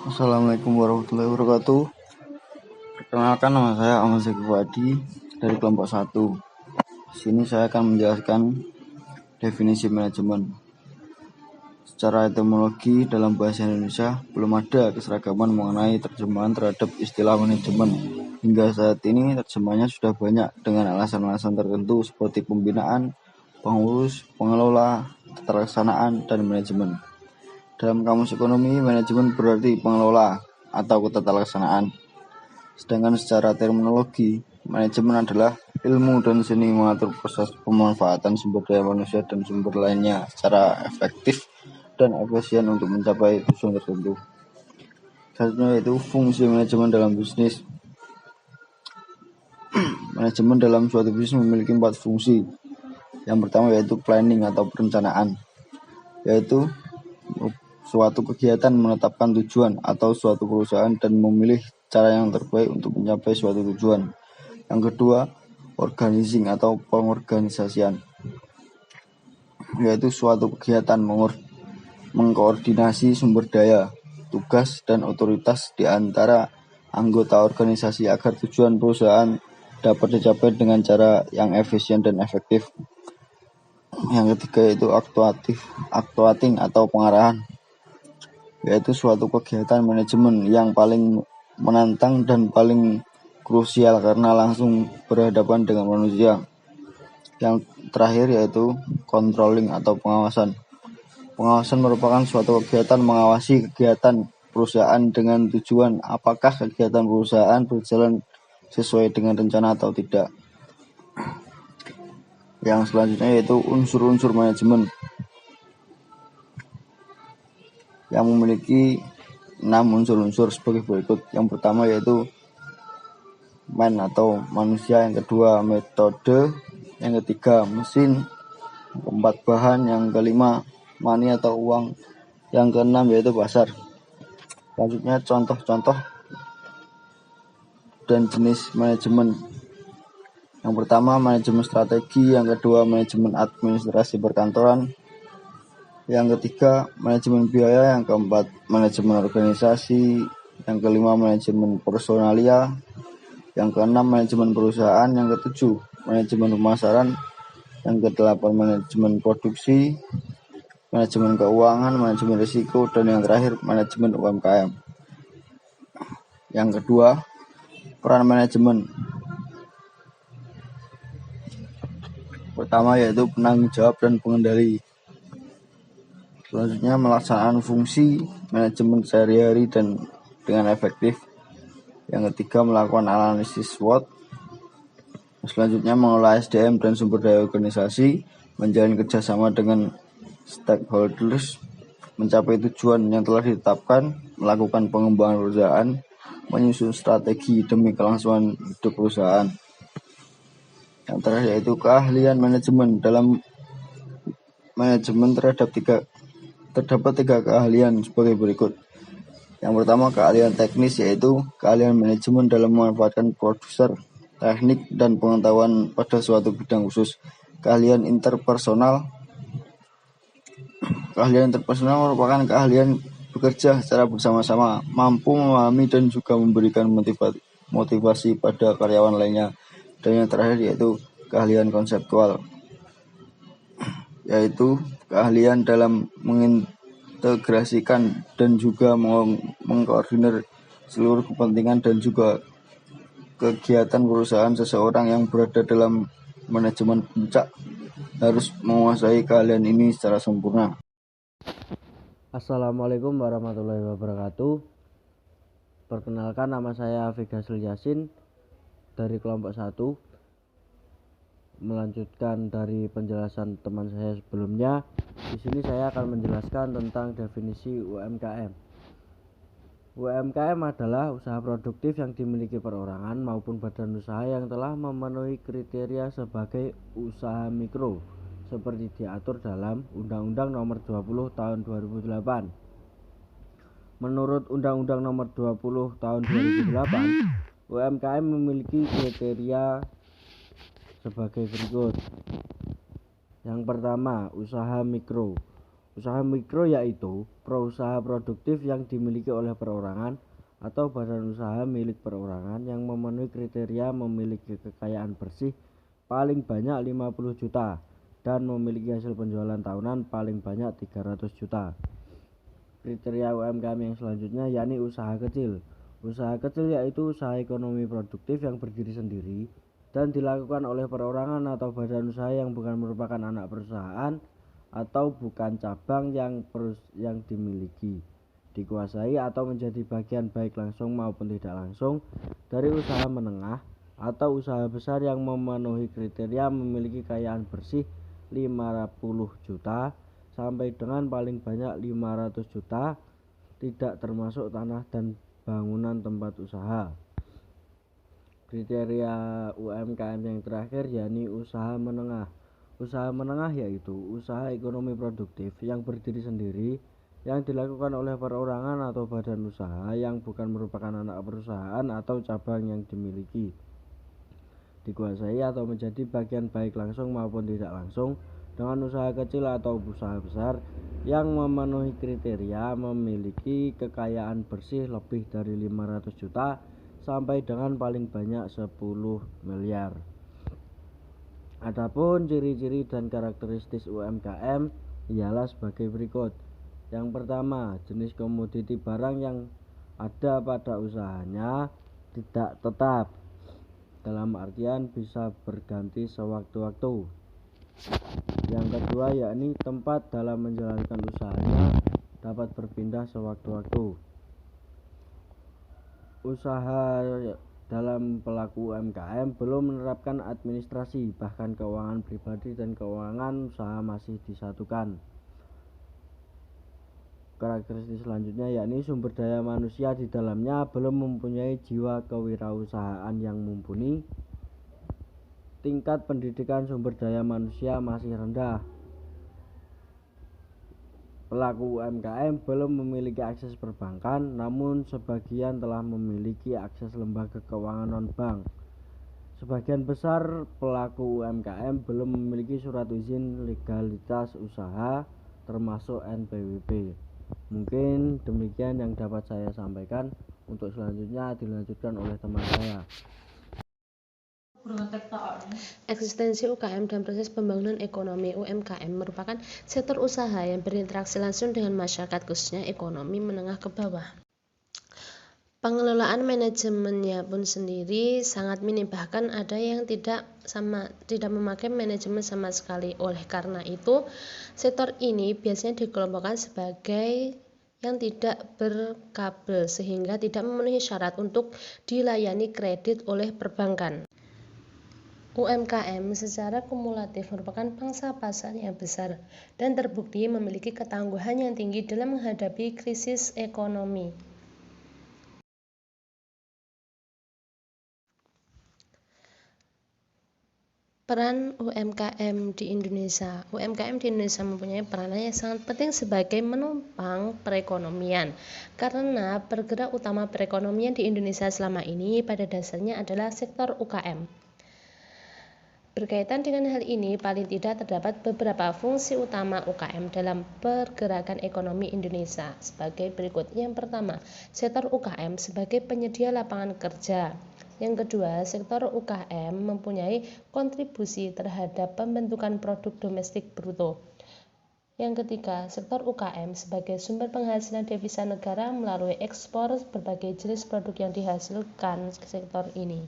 Assalamualaikum warahmatullahi wabarakatuh. Perkenalkan, nama saya Ahmad Zaki Fuadi dari kelompok 1. Di sini saya akan menjelaskan definisi manajemen. Secara etimologi dalam bahasa Indonesia belum ada keseragaman mengenai terjemahan terhadap istilah manajemen. Hingga saat ini terjemahannya sudah banyak dengan alasan-alasan tertentu seperti pembinaan, pengurus, pengelola, keterlaksanaan, dan manajemen. Dalam kamus ekonomi, manajemen berarti pengelola atau keterlaksanaan. Sedangkan secara terminologi, manajemen adalah ilmu dan seni mengatur proses pemanfaatan sumber daya manusia dan sumber lainnya secara efektif dan efisien untuk mencapai tujuan tertentu. Selanjutnya yaitu fungsi manajemen dalam bisnis. Manajemen dalam suatu bisnis memiliki 4 fungsi. Yang pertama yaitu planning atau perencanaan, yaitu suatu kegiatan menetapkan tujuan atau suatu perusahaan dan memilih cara yang terbaik untuk mencapai suatu tujuan. Yang kedua, organizing atau pengorganisasian, yaitu suatu kegiatan mengkoordinasi sumber daya, tugas, dan otoritas di antara anggota organisasi agar tujuan perusahaan dapat dicapai dengan cara yang efisien dan efektif. Yang ketiga yaitu actuating atau pengarahan, yaitu suatu kegiatan manajemen yang paling menantang dan paling krusial karena langsung berhadapan dengan manusia. Yang terakhir yaitu controlling atau pengawasan. Pengawasan merupakan suatu kegiatan mengawasi kegiatan perusahaan dengan tujuan apakah kegiatan perusahaan berjalan sesuai dengan rencana atau tidak. Yang selanjutnya yaitu unsur-unsur manajemen yang memiliki 6 unsur-unsur sebagai berikut. Yang pertama yaitu man atau manusia, yang kedua metode, yang ketiga mesin, yang keempat bahan, yang kelima money atau uang, yang keenam yaitu pasar. Selanjutnya contoh-contoh dan jenis manajemen. Yang pertama manajemen strategi, yang kedua manajemen administrasi perkantoran, yang ketiga manajemen biaya, yang keempat manajemen organisasi, yang kelima manajemen personalia, yang keenam manajemen perusahaan, yang ketujuh manajemen pemasaran, yang kedelapan manajemen produksi, manajemen keuangan, manajemen risiko, dan yang terakhir manajemen UMKM. Yang kedua, peran manajemen. Pertama yaitu penanggung jawab dan pengendali. Selanjutnya melaksanakan fungsi manajemen sehari-hari dan dengan efektif. Yang ketiga melakukan analisis SWOT. Selanjutnya mengelola SDM dan sumber daya organisasi, menjalin kerjasama dengan stakeholders, mencapai tujuan yang telah ditetapkan, melakukan pengembangan perusahaan, menyusun strategi demi kelangsungan hidup perusahaan. Yang terakhir yaitu keahlian manajemen. Dalam manajemen terdapat tiga keahlian sebagai berikut. Yang pertama keahlian teknis, yaitu keahlian manajemen dalam memanfaatkan produser, teknik, dan pengetahuan pada suatu bidang khusus. Keahlian interpersonal. Keahlian interpersonal merupakan keahlian bekerja secara bersama-sama, mampu memahami dan juga memberikan motivasi pada karyawan lainnya. Dan yang terakhir yaitu keahlian konseptual, yaitu keahlian dalam mengintegrasikan dan juga mengkoordinir seluruh kepentingan dan juga kegiatan perusahaan. Seseorang yang berada dalam manajemen puncak harus menguasai keahlian ini secara sempurna. Assalamualaikum warahmatullahi wabarakatuh. Perkenalkan, nama saya Vigasul Yasin dari kelompok 1. Melanjutkan dari penjelasan teman saya sebelumnya, di sini saya akan menjelaskan tentang definisi UMKM. UMKM adalah usaha produktif yang dimiliki perorangan maupun badan usaha yang telah memenuhi kriteria sebagai usaha mikro seperti diatur dalam Undang-Undang Nomor 20 Tahun 2008. Menurut Undang-Undang Nomor 20 Tahun 2008, UMKM memiliki kriteria sebagai berikut. Yang pertama, usaha mikro. Usaha mikro yaitu perusahaan produktif yang dimiliki oleh perorangan atau badan usaha milik perorangan yang memenuhi kriteria memiliki kekayaan bersih paling banyak 50 juta dan memiliki hasil penjualan tahunan paling banyak 300 juta. Kriteria UMKM yang selanjutnya yakni usaha kecil. Usaha kecil yaitu usaha ekonomi produktif yang berdiri sendiri dan dilakukan oleh perorangan atau badan usaha yang bukan merupakan anak perusahaan atau bukan cabang yang dimiliki, dikuasai atau menjadi bagian baik langsung maupun tidak langsung dari usaha menengah atau usaha besar yang memenuhi kriteria memiliki kekayaan bersih 50 juta sampai dengan paling banyak 500 juta, tidak termasuk tanah dan bangunan tempat usaha. Kriteria UMKM yang terakhir yakni usaha menengah. Usaha menengah yaitu usaha ekonomi produktif yang berdiri sendiri yang dilakukan oleh perorangan atau badan usaha yang bukan merupakan anak perusahaan atau cabang yang dimiliki, dikuasai atau menjadi bagian baik langsung maupun tidak langsung dengan usaha kecil atau usaha besar yang memenuhi kriteria memiliki kekayaan bersih lebih dari 500 juta sampai dengan paling banyak 10 miliar. Adapun ciri-ciri dan karakteristik UMKM ialah sebagai berikut. Yang pertama, jenis komoditi barang yang ada pada usahanya tidak tetap, dalam artian bisa berganti sewaktu-waktu. Yang kedua yakni tempat dalam menjalankan usahanya dapat berpindah sewaktu-waktu. Usaha dalam pelaku UMKM belum menerapkan administrasi, bahkan keuangan pribadi dan keuangan usaha masih disatukan. Karakteristik selanjutnya yakni sumber daya manusia di dalamnya belum mempunyai jiwa kewirausahaan yang mumpuni. Tingkat pendidikan sumber daya manusia masih rendah. Pelaku UMKM belum memiliki akses perbankan, namun sebagian telah memiliki akses lembaga keuangan non-bank. Sebagian besar pelaku UMKM belum memiliki surat izin legalitas usaha, termasuk NPWP. Mungkin demikian yang dapat saya sampaikan. Untuk selanjutnya dilanjutkan oleh teman saya. Eksistensi UKM dan proses pembangunan ekonomi. UMKM merupakan sektor usaha yang berinteraksi langsung dengan masyarakat, khususnya ekonomi menengah ke bawah. Pengelolaan manajemennya pun sendiri sangat minim, bahkan ada yang tidak memakai manajemen sama sekali. Oleh karena itu, sektor ini biasanya dikelompokkan sebagai yang tidak berkabel sehingga tidak memenuhi syarat untuk dilayani kredit oleh perbankan. UMKM secara kumulatif merupakan pangsa pasar yang besar dan terbukti memiliki ketangguhan yang tinggi dalam menghadapi krisis ekonomi. Peran UMKM di Indonesia. UMKM di Indonesia mempunyai peranan yang sangat penting sebagai menopang perekonomian, karena penggerak utama perekonomian di Indonesia selama ini pada dasarnya adalah sektor UKM. Berkaitan dengan hal ini, paling tidak terdapat beberapa fungsi utama UKM dalam pergerakan ekonomi Indonesia sebagai berikut. Yang pertama, sektor UKM sebagai penyedia lapangan kerja. Yang kedua, sektor UKM mempunyai kontribusi terhadap pembentukan produk domestik bruto. Yang ketiga, sektor UKM sebagai sumber penghasilan devisa negara melalui ekspor berbagai jenis produk yang dihasilkan sektor ini.